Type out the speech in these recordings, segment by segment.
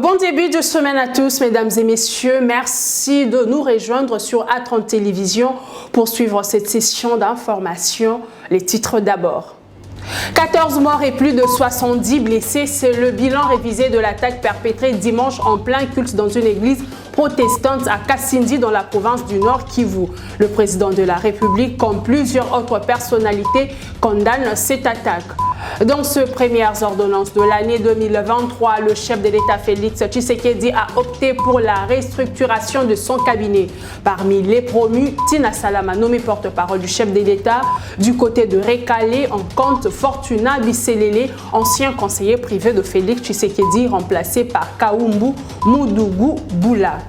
Bon début de semaine à tous, mesdames et messieurs. Merci de nous rejoindre sur A30 Télévision pour suivre cette session d'information. Les titres d'abord. 14 morts et plus de 70 blessés, c'est le bilan révisé de l'attaque perpétrée dimanche en plein culte dans une église protestante à Kasindi dans la province du Nord Kivu. Le président de la République, comme plusieurs autres personnalités, condamne cette attaque. Dans ces premières ordonnances de l'année 2023, le chef de l'État Félix Tshisekedi a opté pour la restructuration de son cabinet. Parmi les promus, Tina Salama, nommé porte-parole du chef de l'État. Du côté de Rekale, on compte Fortuna Bisselele, ancien conseiller privé de Félix Tshisekedi, remplacé par Kaumbu Mudugu Bula.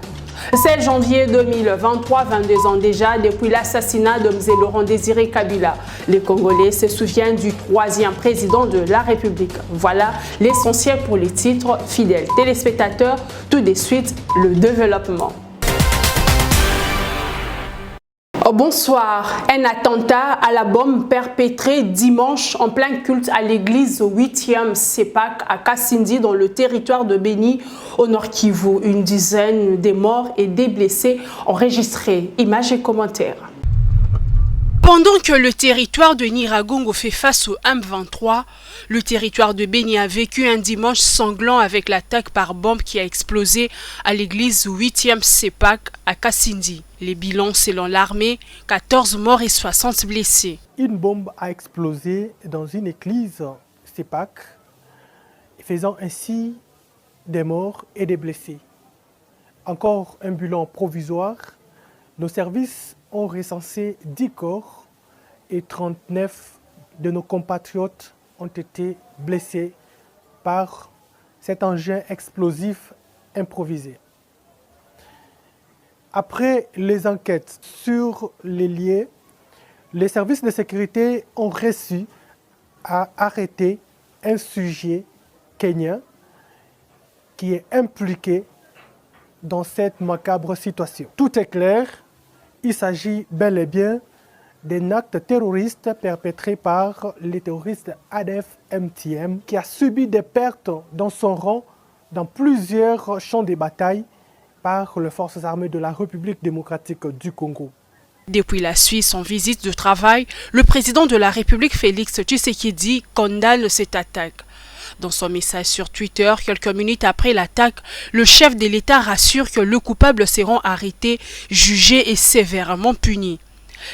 16 janvier 2023, 22 ans déjà, depuis l'assassinat de M. Laurent Désiré Kabila. Les Congolais se souviennent du troisième président de la République. Voilà l'essentiel pour les titres. Fidèles téléspectateurs, tout de suite, le développement. Bonsoir. Un attentat à la bombe perpétré dimanche en plein culte à l'église 8e CEPAC à Kasindi dans le territoire de Béni au Nord Kivu. Une dizaine de morts et des blessés enregistrés. Images et commentaires. Pendant que le territoire de Nyiragongo fait face au M23, le territoire de Béni a vécu un dimanche sanglant avec l'attaque par bombe qui a explosé à l'église 8e CEPAC à Kasindi. Les bilans selon l'armée, 14 morts et 60 blessés. Une bombe a explosé dans une église CEPAC, faisant ainsi des morts et des blessés. Encore un bilan provisoire, nos services ont recensé 10 corps et 39 de nos compatriotes ont été blessés par cet engin explosif improvisé. Après les enquêtes sur les lieux, les services de sécurité ont réussi à arrêter un sujet kenyan qui est impliqué dans cette macabre situation. Tout est clair, il s'agit bel et bien d'un acte terroriste perpétré par les terroristes ADF-MTM qui a subi des pertes dans son rang dans plusieurs champs de bataille par les forces armées de la République démocratique du Congo. Depuis la Suisse en visite de travail, le président de la République Félix Tshisekedi condamne cette attaque. Dans son message sur Twitter, quelques minutes après l'attaque, le chef de l'État rassure que les coupables seront arrêtés, jugés et sévèrement punis.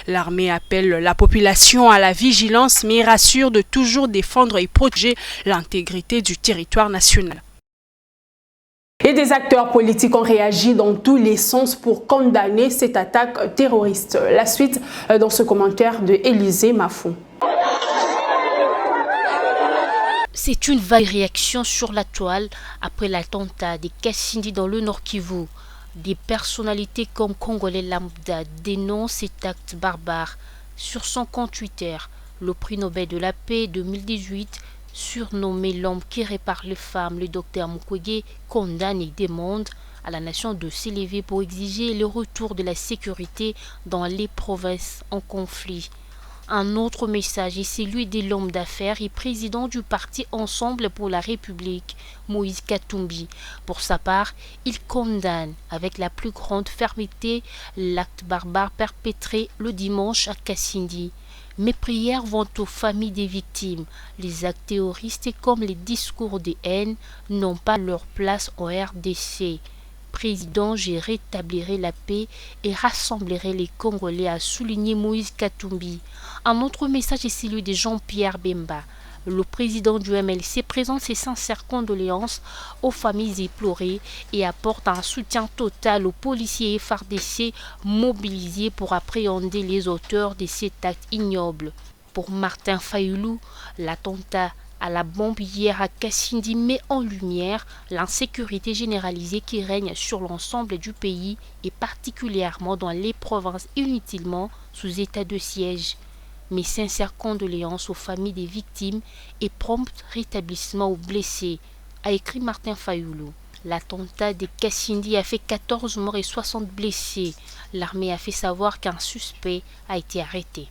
L'armée appelle la population à la vigilance mais rassure de toujours défendre et protéger l'intégrité du territoire national. Et des acteurs politiques ont réagi dans tous les sens pour condamner cette attaque terroriste. La suite dans ce commentaire de Élisée Mafou. C'est une vague réaction sur la toile après l'attentat des Kasindi dans le Nord Kivu. Des personnalités comme Congolais Lambda dénoncent cet acte barbare. Sur son compte Twitter, le prix Nobel de la paix 2018, surnommé l'homme qui répare les femmes, le docteur Mukwege, condamne et demande à la nation de s'élever pour exiger le retour de la sécurité dans les provinces en conflit. Un autre message est celui de l'homme d'affaires et président du parti Ensemble pour la République, Moïse Katumbi. Pour sa part, il condamne avec la plus grande fermeté l'acte barbare perpétré le dimanche à Kasindi. Mes prières vont aux familles des victimes. Les actes terroristes comme les discours de haine n'ont pas leur place en RDC. Président, je rétablirai la paix et rassemblerai les Congolais, a souligné Moïse Katumbi. Un autre message est celui de Jean-Pierre Bemba. Le président du MLC présente ses sincères condoléances aux familles éplorées et apporte un soutien total aux policiers FARDC mobilisés pour appréhender les auteurs de cet acte ignoble. Pour Martin Fayoulou, l'attentat à la bombe hier à Kasindi met en lumière l'insécurité généralisée qui règne sur l'ensemble du pays et particulièrement dans les provinces inutilement sous état de siège. Mes sincères condoléances aux familles des victimes et prompt rétablissement aux blessés, a écrit Martin Fayoulou. L'attentat de Kasindi a fait 14 morts et 60 blessés. L'armée a fait savoir qu'un suspect a été arrêté.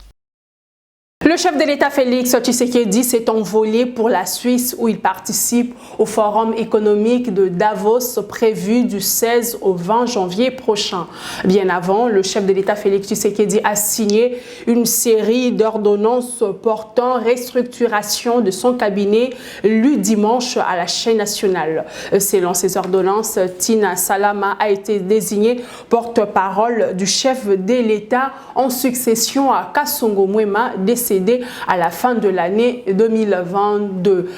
Le chef de l'État Félix Tshisekedi s'est envolé pour la Suisse où il participe au Forum économique de Davos prévu du 16 au 20 janvier prochain. Bien avant, le chef de l'État Félix Tshisekedi a signé une série d'ordonnances portant restructuration de son cabinet lu dimanche à la chaîne nationale. Selon ces ordonnances, Tina Salama a été désignée porte-parole du chef de l'État en succession à Kasongo Mwema, décédé à la fin de l'année 2022.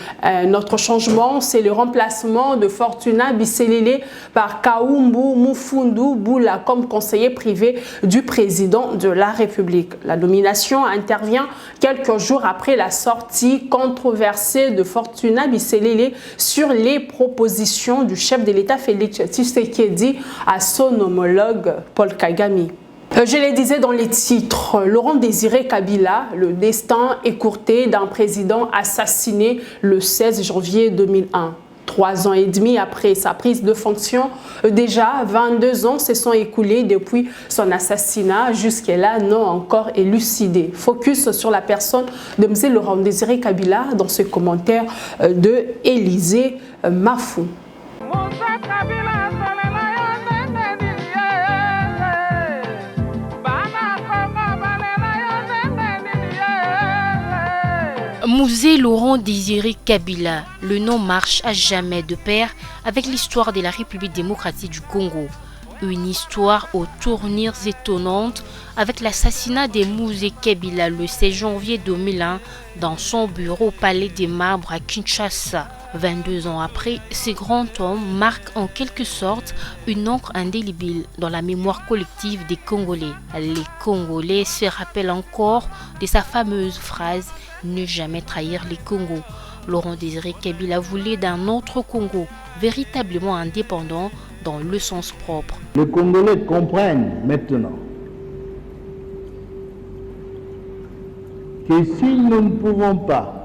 Notre changement, c'est le remplacement de Fortuna Bisselele par Kaumbu Mufundu Bula comme conseiller privé du président de la République. La nomination intervient quelques jours après la sortie controversée de Fortuna Bisselele sur les propositions du chef de l'État Félix Tshisekedi à son homologue Paul Kagame. Je le disais dans les titres, Laurent Désiré Kabila, le destin écourté d'un président assassiné le 16 janvier 2001. 3 ans et demi après sa prise de fonction, déjà 22 ans se sont écoulés depuis son assassinat, jusqu'à-là non encore élucidé. Focus sur la personne de M. Laurent Désiré Kabila dans ce commentaire de Élisée Mafou. Musée Laurent Désiré Kabila, le nom marche à jamais de pair avec l'histoire de la République démocratique du Congo. Une histoire aux tournures étonnantes avec l'assassinat de Musée Kabila le 16 janvier 2001 dans son bureau au Palais des Marbres à Kinshasa. 22 ans après, ce grand homme marque en quelque sorte une encre indélébile dans la mémoire collective des Congolais. Les Congolais se rappellent encore de sa fameuse phrase « Ne jamais trahir les Congos ». Laurent Désiré Kabila voulait d'un autre Congo, véritablement indépendant dans le sens propre. Les Congolais comprennent maintenant que si nous ne pouvons pas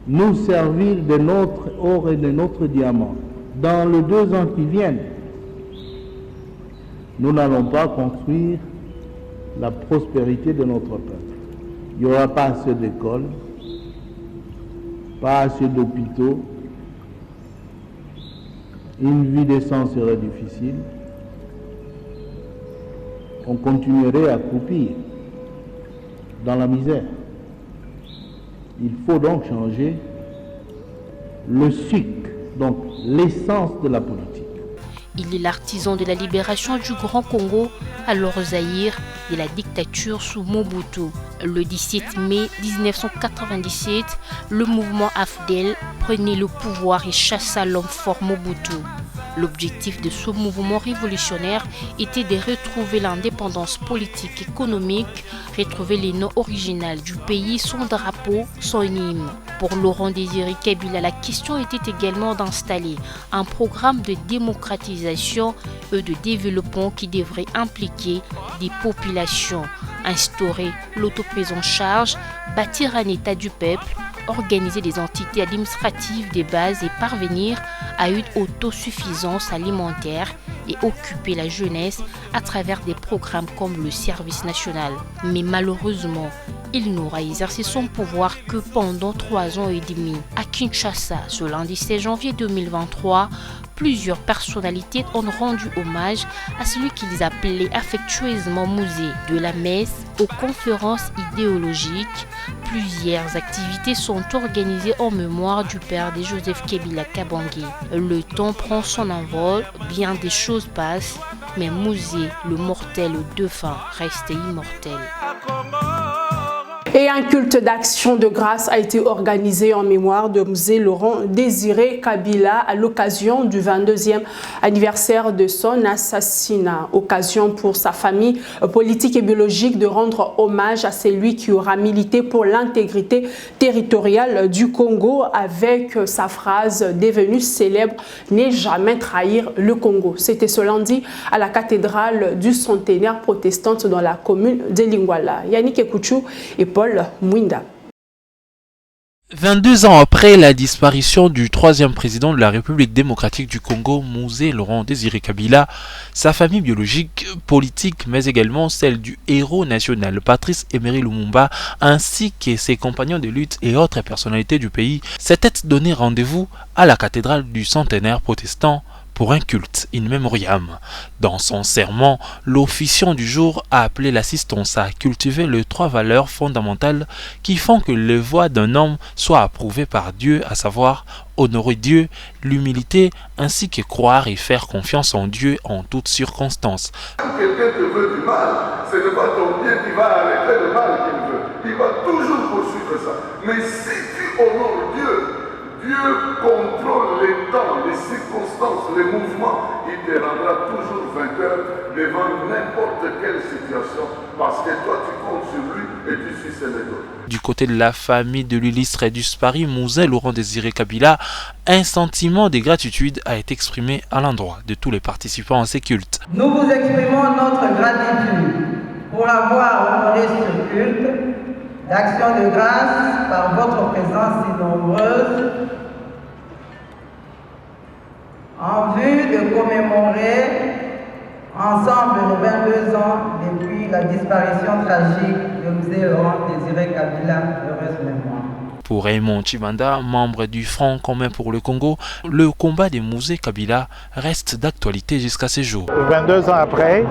nous servir de notre or et de notre diamant dans les 2 ans qui viennent, nous n'allons pas construire la prospérité de notre peuple. Il n'y aura pas assez d'écoles, pas assez d'hôpitaux, une vie décente serait difficile, on continuerait à croupir dans la misère. Il faut donc changer le sucre, donc l'essence de la politique. Il est l'artisan de la libération du Grand Congo, alors Zaïre, de la dictature sous Mobutu. Le 17 mai 1997, le mouvement AFDEL prenait le pouvoir et chassa l'homme fort Mobutu. L'objectif de ce mouvement révolutionnaire était de retrouver l'indépendance politique et économique, retrouver les noms originaux du pays, son drapeau, son hymne. Pour Laurent Désiré Kabila, la question était également d'installer un programme de démocratisation et de développement qui devrait impliquer des populations, instaurer l'autoprise en charge, bâtir un état du peuple, organiser des entités administratives de base et parvenir à une autosuffisance alimentaire et occuper la jeunesse à travers des programmes comme le service national. Mais malheureusement, il n'aura exercé son pouvoir que pendant 3 ans et demi. À Kinshasa, ce lundi 16 janvier 2023, plusieurs personnalités ont rendu hommage à celui qu'ils appelaient affectueusement Musée. De la messe aux conférences idéologiques, plusieurs activités sont organisées en mémoire du père de Joseph Kabila Kabange. Le temps prend son envol, bien des choses passent, mais Musée, le mortel au défunt, reste immortel. Et un culte d'action de grâce a été organisé en mémoire de M. Laurent Désiré Kabila à l'occasion du 22e anniversaire de son assassinat. Occasion pour sa famille politique et biologique de rendre hommage à celui qui aura milité pour l'intégrité territoriale du Congo avec sa phrase devenue célèbre « Ne jamais trahir le Congo ». C'était ce lundi à la cathédrale du centenaire protestante dans la commune de Lingwala. Yannick Ekouchou et Paul Mwinda. 22 ans après la disparition du troisième président de la République démocratique du Congo, Mzee Laurent Désiré Kabila, sa famille biologique, politique, mais également celle du héros national Patrice Emery Lumumba, ainsi que ses compagnons de lutte et autres personnalités du pays, s'étaient donné rendez-vous à la cathédrale du centenaire protestant pour un culte in memoriam. Dans son sermon, l'officiant du jour a appelé l'assistance à cultiver les 3 valeurs fondamentales qui font que les voies d'un homme soient approuvées par Dieu, à savoir honorer Dieu, l'humilité, ainsi que croire et faire confiance en Dieu en toutes circonstances. Si quelqu'un te veut du mal, ce n'est pas ton bien qui va arrêter le mal qu'il veut. Il va toujours poursuivre ça. Mais si tu honores Dieu, Dieu contrôle les temps, les circonstances, les mouvements. Il te rendra toujours vainqueur devant n'importe quelle situation parce que toi tu comptes sur lui et tu suis ses méthodes. Du côté de la famille de l'illustre disparu Mzee Laurent Désiré Kabila, un sentiment de gratitude a été exprimé à l'endroit de tous les participants à ces cultes. Nous vous exprimons notre gratitude pour avoir honoré ce culte d'action de grâce par votre présence si nombreuse en vue de commémorer ensemble les 22 ans depuis la disparition tragique de Mzee Laurent Désiré Kabila, heureuse mémoire. Pour Raymond Chibanda, membre du Front commun pour le Congo, le combat de Mzee Kabila reste d'actualité jusqu'à ces jours. 22 ans après,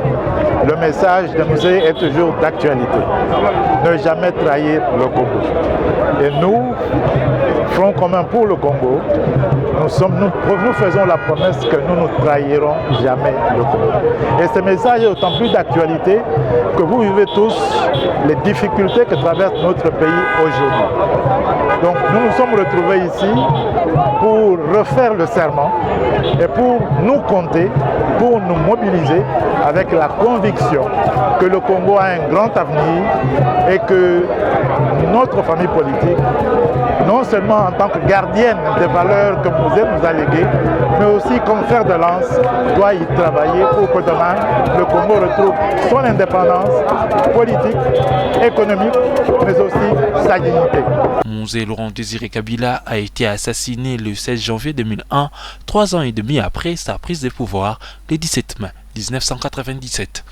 le message de Mzee est toujours d'actualité. Ne jamais trahir le Congo. Et nous, Front commun pour le Congo, nous faisons la promesse que nous ne trahirons jamais le Congo. Et ce message est d'autant plus d'actualité que vous vivez tous les difficultés que traverse notre pays aujourd'hui. Donc nous nous sommes retrouvés ici pour refaire le serment et pour nous compter, pour nous mobiliser avec la conviction que le Congo a un grand avenir et que notre famille politique, non seulement en tant que gardienne des valeurs que Mzee nous a léguées, mais aussi comme fer de lance, doit y travailler pour que demain le Congo retrouve son indépendance politique, économique, mais aussi sa dignité. Mzee Laurent Désiré Kabila a été assassiné le 16 janvier 2001, 3 ans et demi après sa prise de pouvoir le 17 mai 1997.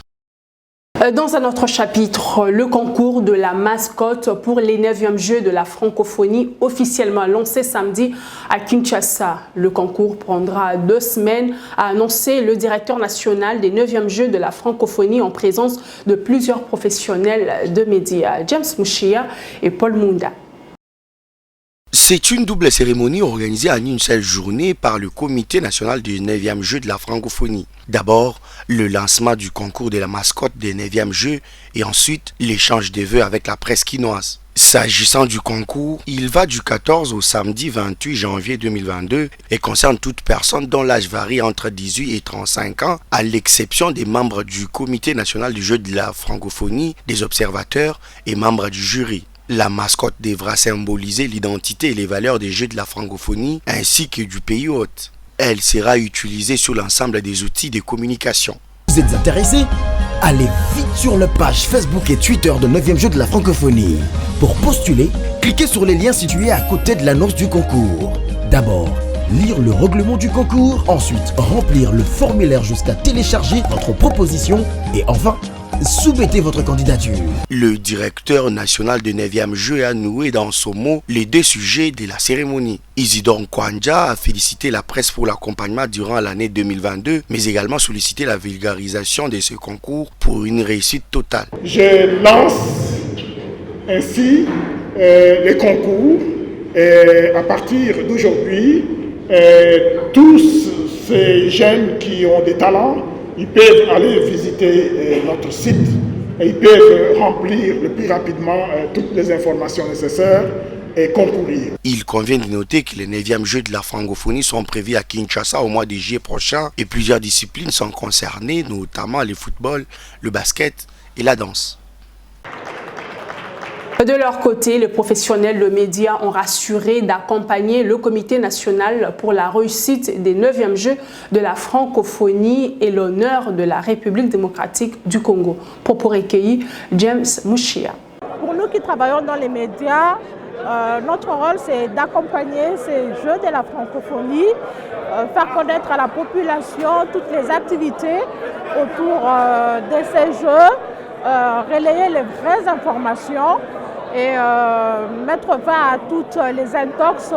Dans un autre chapitre, le concours de la mascotte pour les 9e Jeux de la francophonie officiellement lancé samedi à Kinshasa. Le concours prendra 2 semaines, a annoncé le directeur national des 9e Jeux de la francophonie en présence de plusieurs professionnels de médias, James Mouchia et Paul Munda. C'est une double cérémonie organisée en une seule journée par le Comité national des 9e Jeux de la francophonie. D'abord, le lancement du concours de la mascotte des 9e Jeux et ensuite l'échange des vœux avec la presse quinoise. S'agissant du concours, il va du 14 au samedi 28 janvier 2022 et concerne toute personne dont l'âge varie entre 18 et 35 ans, à l'exception des membres du Comité national du jeu de la francophonie, des observateurs et membres du jury. La mascotte devra symboliser l'identité et les valeurs des Jeux de la francophonie ainsi que du pays hôte. Elle sera utilisée sur l'ensemble des outils de communication. Vous êtes intéressé? Allez vite sur la page Facebook et Twitter de 9e Jeux de la francophonie. Pour postuler, cliquez sur les liens situés à côté de l'annonce du concours. D'abord, lire le règlement du concours, ensuite remplir le formulaire jusqu'à télécharger votre proposition et enfin, soumettez votre candidature. Le directeur national de 9e Jeux a noué dans son mot les 2 sujets de la cérémonie. Isidore Kwanja a félicité la presse pour l'accompagnement durant l'année 2022, mais également sollicité la vulgarisation de ce concours pour une réussite totale. Je lance ainsi les concours à partir d'aujourd'hui. Tous ces jeunes qui ont des talents, ils peuvent aller visiter notre site et ils peuvent remplir le plus rapidement toutes les informations nécessaires et concourir. Il convient de noter que les 9e Jeux de la francophonie sont prévus à Kinshasa au mois de juillet prochain et plusieurs disciplines sont concernées, notamment le football, le basket et la danse. De leur côté, les professionnels de médias ont rassuré d'accompagner le Comité national pour la réussite des 9e Jeux de la francophonie et l'honneur de la République démocratique du Congo. Pour recueillir James Mouchia. Pour nous qui travaillons dans les médias, Notre rôle, c'est d'accompagner ces Jeux de la francophonie, faire connaître à la population toutes les activités autour de ces Jeux, relayer les vraies informations et mettre fin à toutes les intox.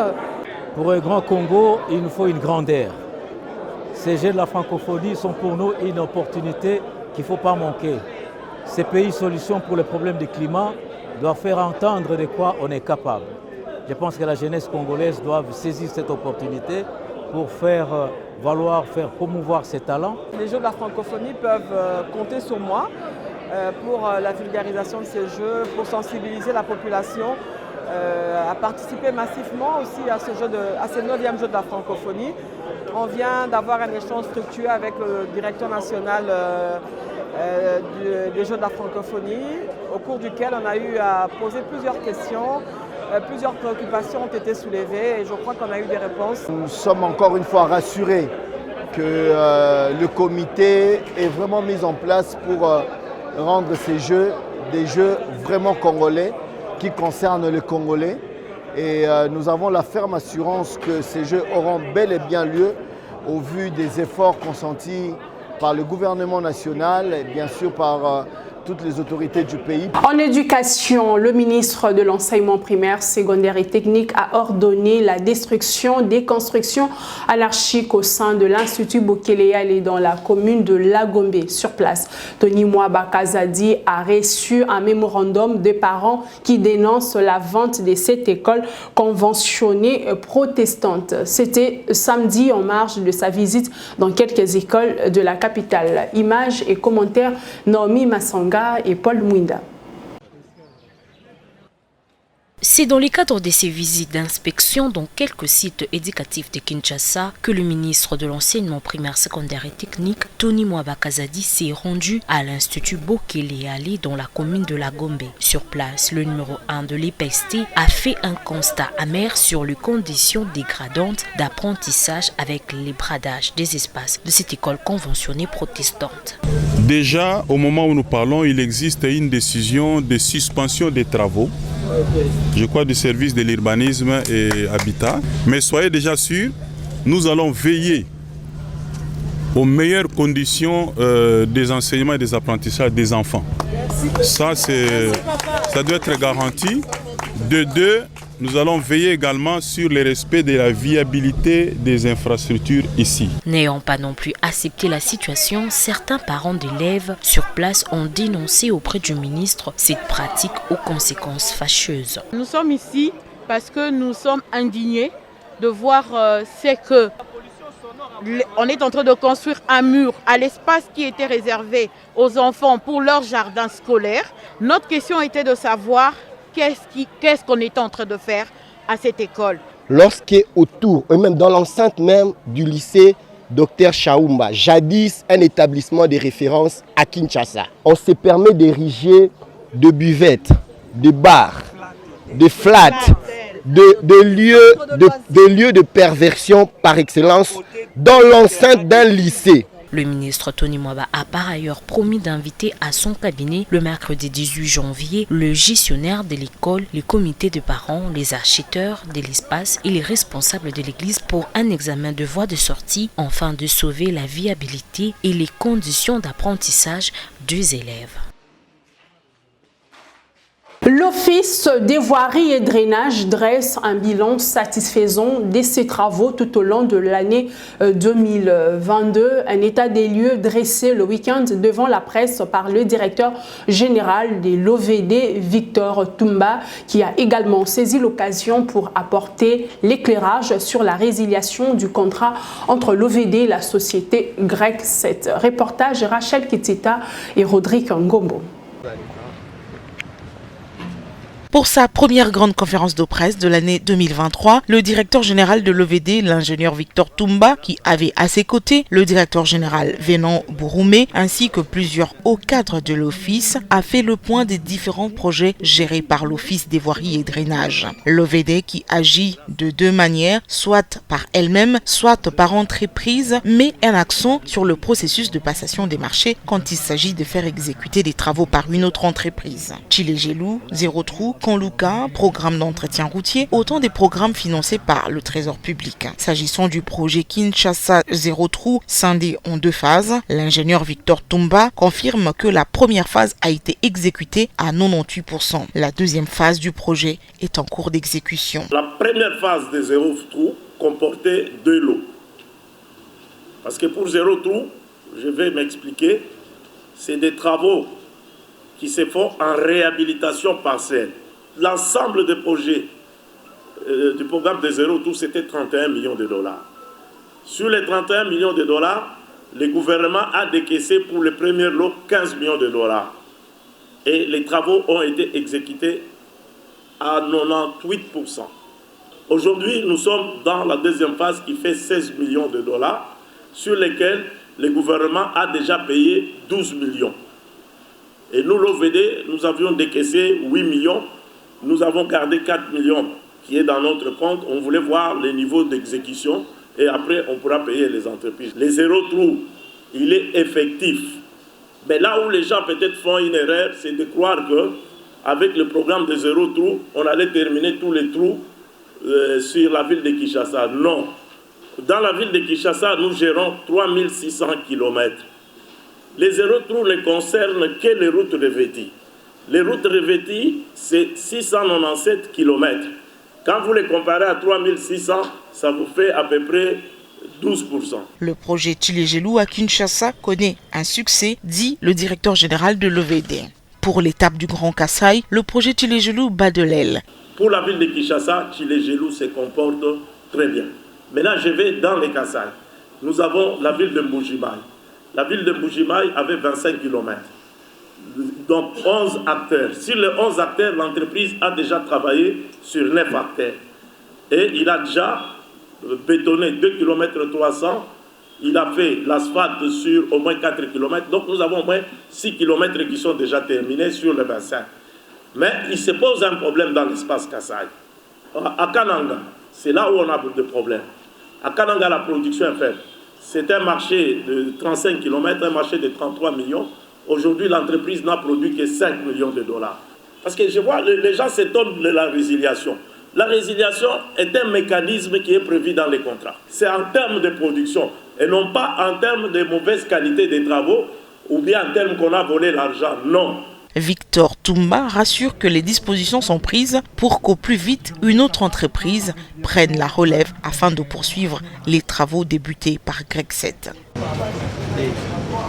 Pour un grand Congo, il nous faut une grandeur. Ces Jeux de la francophonie sont pour nous une opportunité qu'il ne faut pas manquer. Ces pays solutions pour les problèmes du climat doivent faire entendre de quoi on est capable. Je pense que la jeunesse congolaise doit saisir cette opportunité pour faire valoir, faire promouvoir ses talents. Les Jeux de la francophonie peuvent compter sur moi pour la vulgarisation de ces Jeux, pour sensibiliser la population à participer massivement aussi à ces 9e Jeux de la francophonie. On vient d'avoir un échange fructueux avec le directeur national des Jeux de la francophonie, au cours duquel on a eu à poser plusieurs questions, plusieurs préoccupations ont été soulevées et je crois qu'on a eu des réponses. Nous sommes encore une fois rassurés que le comité est vraiment mis en place pour rendre ces Jeux des Jeux vraiment congolais qui concernent les Congolais. Et nous avons la ferme assurance que ces Jeux auront bel et bien lieu au vu des efforts consentis par le gouvernement national et bien sûr par toutes les autorités du pays. En éducation, le ministre de l'enseignement primaire, secondaire et technique a ordonné la destruction des constructions anarchiques au sein de l'Institut Bokeleyale dans la commune de Lagombe. Sur place, Tony Mwaba Kazadi a reçu un mémorandum de parents qui dénoncent la vente de cette école conventionnée protestante. C'était samedi en marge de sa visite dans quelques écoles de la capitale. Images et commentaires, Naomi Massanga et Paul Mwinda. C'est dans le cadre de ces visites d'inspection dans quelques sites éducatifs de Kinshasa que le ministre de l'enseignement primaire, secondaire et technique, Tony Mwaba Kazadi, s'est rendu à l'Institut Bokeleyale dans la commune de Lagombe. Sur place, le numéro 1 de l'EPST a fait un constat amer sur les conditions dégradantes d'apprentissage avec les bradages des espaces de cette école conventionnée protestante. Déjà, au moment où nous parlons, il existe une décision de suspension des travaux, je crois, du service de l'urbanisme et habitat. Mais soyez déjà sûrs, nous allons veiller aux meilleures conditions des enseignements et des apprentissages des enfants. Ça doit être garanti. De deux, nous allons veiller également sur le respect de la viabilité des infrastructures ici. N'ayant pas non plus accepté la situation, certains parents d'élèves sur place ont dénoncé auprès du ministre cette pratique aux conséquences fâcheuses. Nous sommes ici parce que nous sommes indignés de voir on est en train de construire un mur à l'espace qui était réservé aux enfants pour leur jardin scolaire. Notre question était de savoir qu'est-ce qu'on est en train de faire à cette école. Lorsqu'autour, et même dans l'enceinte même du lycée Dr Chaoumba, jadis un établissement de référence à Kinshasa, on se permet d'ériger de buvettes, de bars, de flats, de lieux de perversion par excellence dans l'enceinte d'un lycée. Le ministre Tony Mwaba a par ailleurs promis d'inviter à son cabinet le mercredi 18 janvier le gestionnaire de l'école, les comités de parents, les acheteurs de l'espace et les responsables de l'église pour un examen de voies de sortie afin de sauver la viabilité et les conditions d'apprentissage des élèves. L'Office des voiries et drainage dresse un bilan satisfaisant de ses travaux tout au long de l'année 2022. Un état des lieux dressé le week-end devant la presse par le directeur général de l'OVD, Victor Toumba, qui a également saisi l'occasion pour apporter l'éclairage sur la résiliation du contrat entre l'OVD et la société Grec 7. Reportage Rachel Kitita et Rodrigue Ngombo. Pour sa première grande conférence de presse de l'année 2023, le directeur général de l'OVD, l'ingénieur Victor Toumba, qui avait à ses côtés le directeur général Vénan Bouroumé, ainsi que plusieurs hauts cadres de l'office, a fait le point des différents projets gérés par l'Office des voiries et drainage. L'OVD qui agit de deux manières, soit par elle-même, soit par entreprise, met un accent sur le processus de passation des marchés quand il s'agit de faire exécuter des travaux par une autre entreprise. Chile Gelou, Zéro Trou, Kanluka, programme d'entretien routier, autant des programmes financés par le Trésor public. S'agissant du projet Kinshasa Zéro Trou, scindé en 2 phases, l'ingénieur Victor Tumba confirme que la première phase a été exécutée à 98%. La deuxième phase du projet est en cours d'exécution. La première phase de Zéro Trou comportait 2 lots. Parce que pour Zéro Trou, je vais m'expliquer, c'est des travaux qui se font en réhabilitation partielle. L'ensemble des projets du programme de Zéro Trou, c'était 31 millions de dollars. Sur les 31 millions de dollars, le gouvernement a décaissé pour le premier lot 15 millions de dollars. Et les travaux ont été exécutés à 98%. Aujourd'hui, nous sommes dans la deuxième phase qui fait 16 millions de dollars, sur lesquels le gouvernement a déjà payé 12 millions. Et nous, l'OVD, nous avions décaissé 8 millions. Nous avons gardé 4 millions qui est dans notre compte. On voulait voir les niveaux d'exécution et après, on pourra payer les entreprises. Les Zéro Trou, il est effectif. Mais là où les gens peut-être font une erreur, c'est de croire qu'avec le programme de Zéro Trou, on allait terminer tous les trous sur la ville de Kinshasa. Non. Dans la ville de Kinshasa, nous gérons 3600 km. Les Zéro Trou ne concernent que les routes revêties. Les routes revêties, c'est 697 km. Quand vous les comparez à 3600, ça vous fait à peu près 12%. Le projet Tchilégelou à Kinshasa connaît un succès, dit le directeur général de l'OVD. Pour l'étape du Grand Kasaï, le projet Tchilégelou bat de l'aile. Pour la ville de Kinshasa, Tchilégelou se comporte très bien. Maintenant, je vais dans les Kasaï. Nous avons la ville de Mbujimaï. La ville de Mbujimaï avait 25 km. Donc 11 acteurs. Sur les 11 acteurs, l'entreprise a déjà travaillé sur 9 acteurs. Et il a déjà bétonné 2 km 300. Il a fait l'asphalte sur au moins 4 km. Donc nous avons au moins 6 km qui sont déjà terminés sur le bassin. Mais il se pose un problème dans l'espace Kasaï. À Kananga, c'est là où on a des problèmes. À Kananga, la production est faible. C'est un marché de 35 km, un marché de 33 millions. Aujourd'hui, l'entreprise n'a produit que 5 millions de dollars. Parce que je vois, les gens s'étonnent de la résiliation. La résiliation est un mécanisme qui est prévu dans les contrats. C'est en termes de production et non pas en termes de mauvaise qualité des travaux ou bien en termes qu'on a volé l'argent. Non. Victor Tumba rassure que les dispositions sont prises pour qu'au plus vite, une autre entreprise prenne la relève afin de poursuivre les travaux débutés par Greg 7.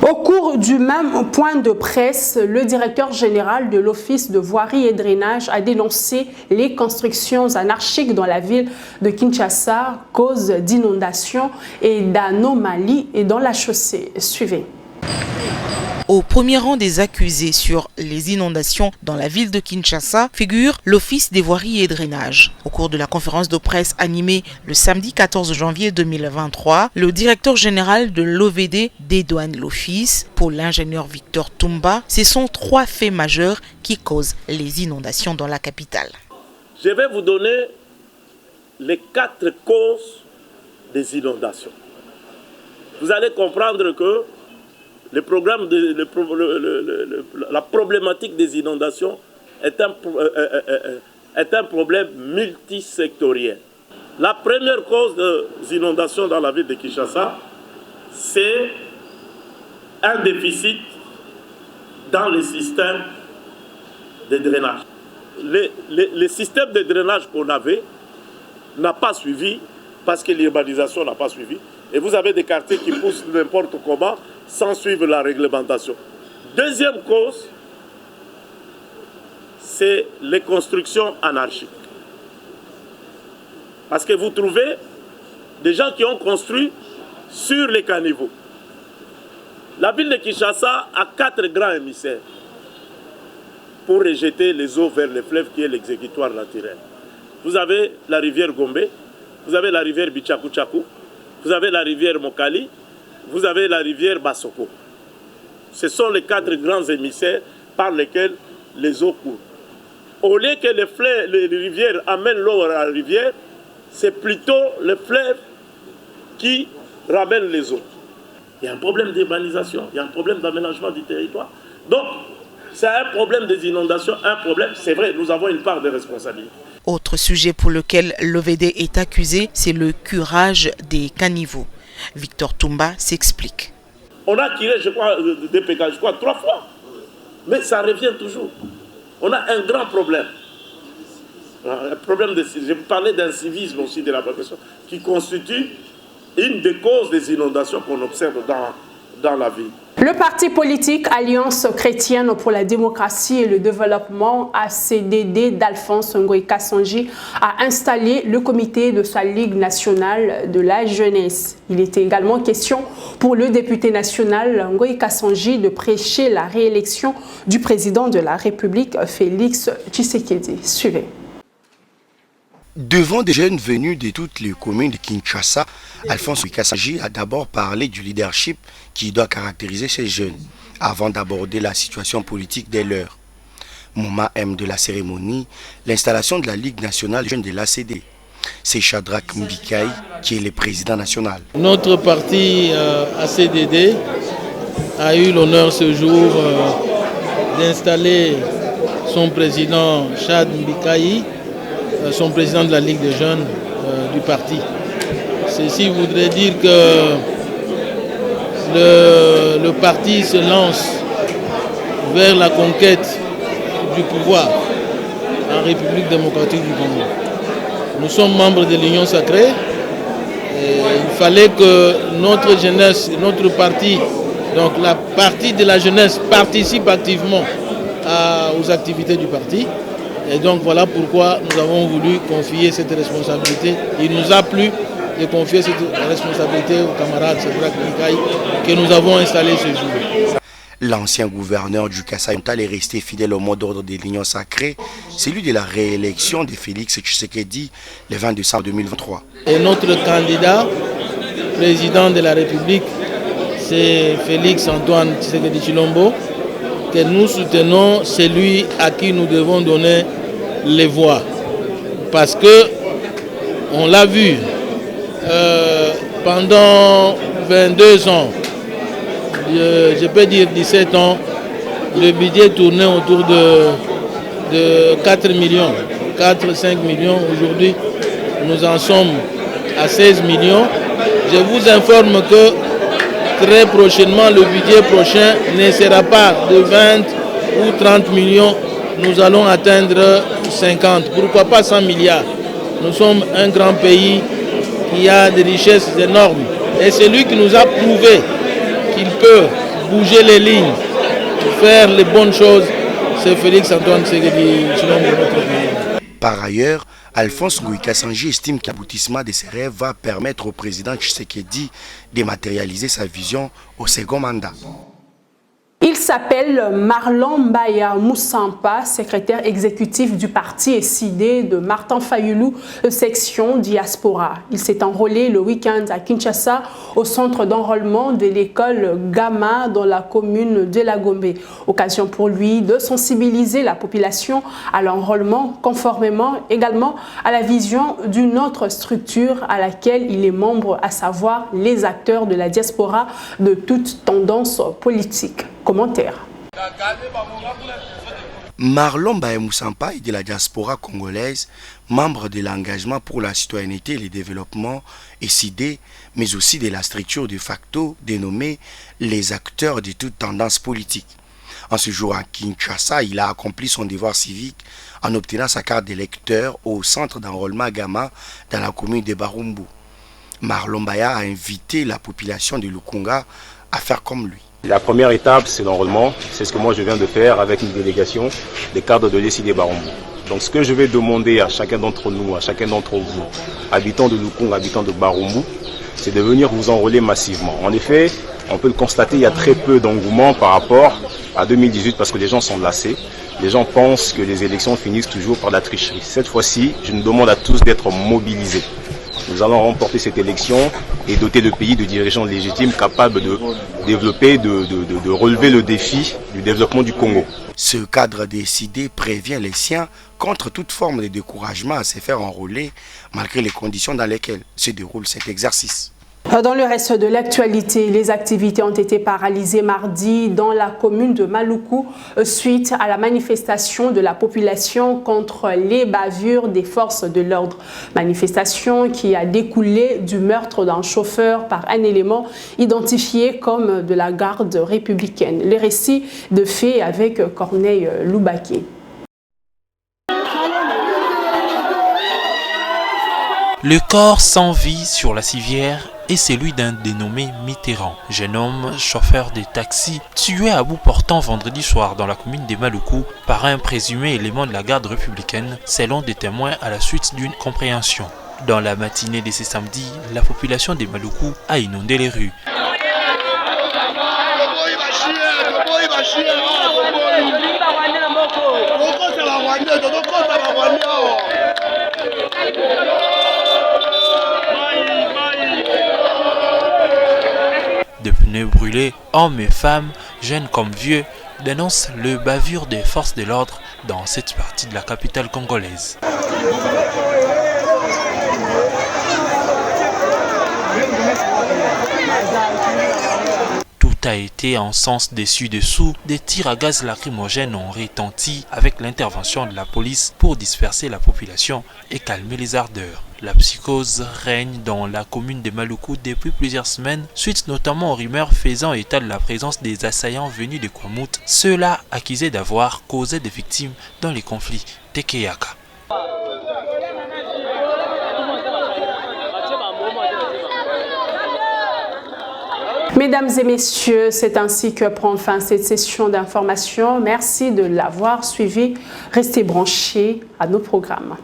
Au cours du même point de presse, le directeur général de l'Office de voirie et drainage a dénoncé les constructions anarchiques dans la ville de Kinshasa, cause d'inondations et d'anomalies dans la chaussée. Suivez. Au premier rang des accusés sur les inondations dans la ville de Kinshasa figure l'Office des voiries et drainage. Au cours de la conférence de presse animée le samedi 14 janvier 2023, le directeur général de l'OVD dédouane l'Office. Pour l'ingénieur Victor Tumba, ce sont 3 faits majeurs qui causent les inondations dans la capitale. Je vais vous donner les 4 causes des inondations. Vous allez comprendre que la problématique des inondations est un problème multisectoriel. La première cause des inondations dans la ville de Kinshasa, c'est un déficit dans les systèmes de drainage. Le système de drainage qu'on avait n'a pas suivi parce que l'urbanisation n'a pas suivi. Et vous avez des quartiers qui poussent n'importe comment sans suivre la réglementation. Deuxième cause, c'est les constructions anarchiques. Parce que vous trouvez des gens qui ont construit sur les caniveaux. La ville de Kinshasa a 4 grands émissaires pour rejeter les eaux vers le fleuve qui est l'exécutoire naturel. Vous avez la rivière Gombe, vous avez la rivière Bichaku-Chaku, vous avez la rivière Mokali, vous avez la rivière Bassoko. Ce sont les 4 grands émissaires par lesquels les eaux courent. Au lieu que les rivières amènent l'eau à la rivière, c'est plutôt le fleuve qui ramène les eaux. Il y a un problème d'urbanisation, il y a un problème d'aménagement du territoire. Donc, C'est un problème des inondations, un problème, c'est vrai, nous avons une part de responsabilité. Autre sujet pour lequel l'OVD est accusé, c'est le curage des caniveaux. Victor Toumba s'explique. On a curé, je crois, des pécages, je crois, 3 fois. Mais ça revient toujours. On a un grand problème. Un problème je parlais d'incivisme aussi de la population, qui constitue une des causes des inondations qu'on observe dans la ville. Le parti politique Alliance chrétienne pour la démocratie et le développement ACDD d'Alphonse Ngoï Kassanji a installé le comité de sa Ligue nationale de la jeunesse. Il était également question pour le député national Ngoï Kassanji de prêcher la réélection du président de la République Félix Tshisekedi. Suivez. Devant des jeunes venus de toutes les communes de Kinshasa, Alphonse Kassanji a d'abord parlé du leadership qui doit caractériser ces jeunes, avant d'aborder la situation politique des leurs. Moment M de la cérémonie, l'installation de la Ligue nationale des jeunes de l'ACD. C'est Shadrach Mbikaï qui est le président national. Notre parti ACDD a eu l'honneur ce jour d'installer son président Chad Mbikaï, son président de la Ligue des jeunes du parti. Ceci voudrait dire que le parti se lance vers la conquête du pouvoir en République démocratique du Congo. Nous sommes membres de l'Union sacrée et il fallait que notre jeunesse, notre parti, donc la partie de la jeunesse participe activement aux activités du parti. Et donc voilà pourquoi nous avons voulu confier cette responsabilité. Il nous a plu de confier cette responsabilité au camarade Shadrach Mbikaï que nous avons installé ce jour. L'ancien gouverneur du Kassai-Oriental est resté fidèle au mot d'ordre de l'Union sacrée, celui de la réélection de Félix Tshisekedi le 20 décembre 2023. Et notre candidat, président de la République, c'est Félix Antoine Tshisekedi Tshilombo, que nous soutenons, c'est lui à qui nous devons donner les voix. Parce que, on l'a vu, pendant 22 ans, je peux dire 17 ans, le budget tournait autour de 4 millions, 4-5 millions. Aujourd'hui, nous en sommes à 16 millions. Je vous informe que très prochainement, le budget prochain ne sera pas de 20 ou 30 millions. Nous allons atteindre 50, pourquoi pas 100 milliards. Nous sommes un grand pays qui a des richesses énormes. Et c'est lui qui nous a prouvé qu'il peut bouger les lignes, faire les bonnes choses. C'est Félix Antoine Tshisekedi Tshilombo de notre pays. Par ailleurs, Alphonse Ngoï Kassanji estime que l'aboutissement de ses rêves va permettre au président Tshisekedi de matérialiser sa vision au second mandat. Il s'appelle Marlon Mbaya Moussampa, secrétaire exécutif du parti SID de Martin Fayoulou, section diaspora. Il s'est enrôlé le week-end à Kinshasa au centre d'enrôlement de l'école Gama dans la commune de La Gombe. Occasion pour lui de sensibiliser la population à l'enrôlement, conformément également à la vision d'une autre structure à laquelle il est membre, à savoir les acteurs de la diaspora de toute tendance politique. Commentaire. Marlon Mbaya Moussampa est de la diaspora congolaise, membre de l'engagement pour la citoyenneté et le développement SID, mais aussi de la structure de facto dénommée les acteurs de toute tendance politique. En ce jour à Kinshasa, il a accompli son devoir civique en obtenant sa carte d'électeur au centre d'enrôlement Gama dans la commune de Barumbu. Marlon Mbaya a invité la population de Lukunga à faire comme lui. La première étape, c'est l'enrôlement. C'est ce que moi je viens de faire avec une délégation des cadres de l'SID Barumbu. Donc ce que je vais demander à chacun d'entre nous, à chacun d'entre vous, habitants de Lukunga, habitants de Barumbu, c'est de venir vous enrôler massivement. En effet, on peut le constater, il y a très peu d'engouement par rapport à 2018 parce que les gens sont lassés. Les gens pensent que les élections finissent toujours par la tricherie. Cette fois-ci, je nous demande à tous d'être mobilisés. Nous allons remporter cette élection et doter le pays de dirigeants légitimes capables de développer, de relever le défi du développement du Congo. Ce cadre décidé prévient les siens contre toute forme de découragement à se faire enrôler malgré les conditions dans lesquelles se déroule cet exercice. Dans le reste de l'actualité, les activités ont été paralysées mardi dans la commune de Maluku suite à la manifestation de la population contre les bavures des forces de l'ordre. Manifestation qui a découlé du meurtre d'un chauffeur par un élément identifié comme de la garde républicaine. Les récits de faits avec Corneille Loubaké. Le corps sans vie sur la civière est celui d'un dénommé Mitterrand, jeune homme chauffeur de taxi, tué à bout portant vendredi soir dans la commune de Maluku par un présumé élément de la garde républicaine, selon des témoins à la suite d'une compréhension. Dans la matinée de ce samedi, la population de Maluku a inondé les rues. De pneus brûlés, hommes et femmes, jeunes comme vieux, dénoncent le bavure des forces de l'ordre dans cette partie de la capitale congolaise. Tout a été en sens dessus-dessous. Des tirs à gaz lacrymogènes ont retenti avec l'intervention de la police pour disperser la population et calmer les ardeurs. La psychose règne dans la commune de Maluku depuis plusieurs semaines, suite notamment aux rumeurs faisant état de la présence des assaillants venus de Kwamut, ceux-là accusés d'avoir causé des victimes dans les conflits Tekeyaka. Mesdames et messieurs, c'est ainsi que prend fin cette session d'information. Merci de l'avoir suivi. Restez branchés à nos programmes.